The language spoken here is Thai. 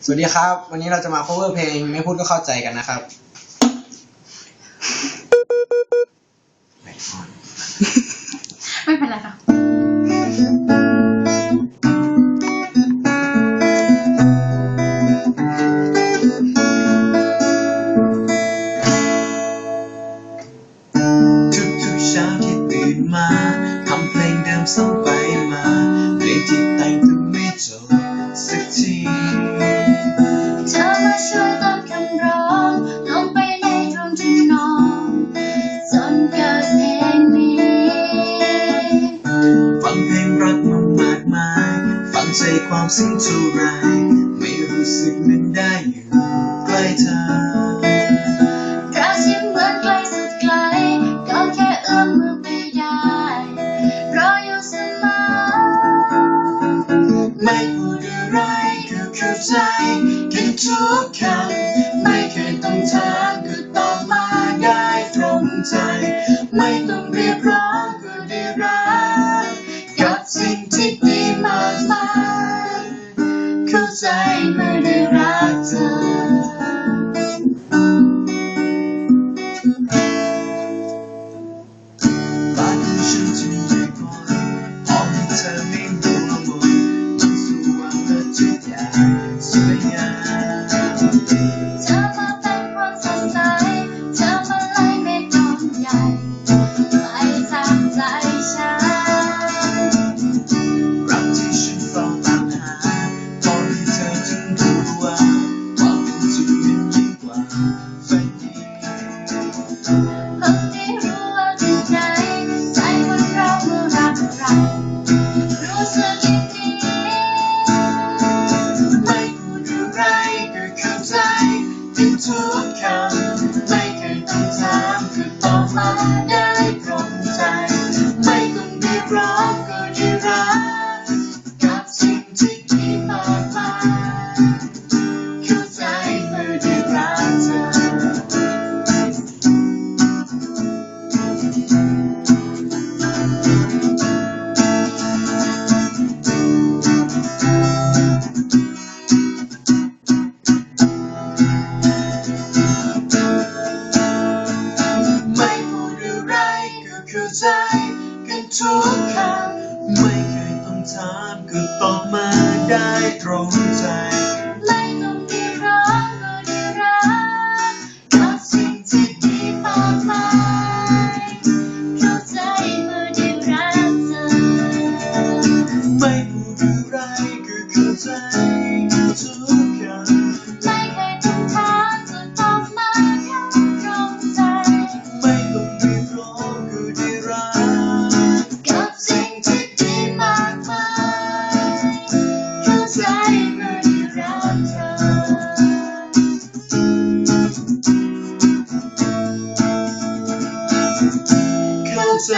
สวัสดีครับวันนี้เราจะมา cover เพลงไม่พูดก็เข้าใจกันนะครับไม่เป็นไรค่ะทุกเช้าที่ตื่นมาทำเพลงเดิมซ้ำไปมาเพลงที่แต่งถึงไม่จบสักทีเธอมาช่วยเติมคำร้องลงไปในดวงทำนองจนเกิดเพลงนี้ฟังเพลงรักมามากมายฟังใจความซึ้งเท่าไรไม่รู้สึกเหมือนได้อยู่ใกล้เธอรักที่เหมือนไกลสุดไกลก็แค่เอื้อมมือไปได้รออยู่เสมอไม่พูดอะไรก็เข้าใจกันทุกคำไม่เคยต้องถามก็ตอบมาได้ตรงใจไม่ต้องเรียกร้องก็ได้รักกับสิ่งที่ดีมากมายเข้าใจเมื่อได้รักเธอบ้านของฉันจึงใหญ่พอห้องที่เธอไม่รู้ว่าหมดมันสว่างและทุกอย่างสวยงามเธอมาเป็นความสดใสเธอมาไล่เมฆก้อนใหญ่ไม่ทำใจฉันรักที่ฉันเฝ้าตามหาตอนที่เธอจึงรู้ว่าความเป็นจริงมันยิ่งกว่าฝันดีคนที่รู้ว่าที่ไหนใจคนเราเมื่อรักใครรู้สึกอย่างนี้ไม่พูดอะไรก็เข้าใจกันทุกคำไม่เคยต้องถามก็ตอบมาได้ตรงใจไม่ต้องเรียกร้องก็ได้รักกับสิ่งที่ดีมากมายเข้าใจเมื่อได้รักเธอไม่พูดอะไรก็เข้าใจกันทุกคำไม่เคยต้องถามก็ตอบมาได้ตรงใจไม่ต้องเรียกร้องก็ได้รักกับสิ่งที่ดีมากมายเข้าใจเมื่อได้รักเธอไม่พูดอะไรก็เข้าใจทุกคำไม่เคยต้องถามจะตอบมาได้ตรงใจไม่ต้องเรียกร้องก็ได้รักกับสิ่งที่ดีมากมายเข้าใจเมื่อได้รักเธอเข้าใจ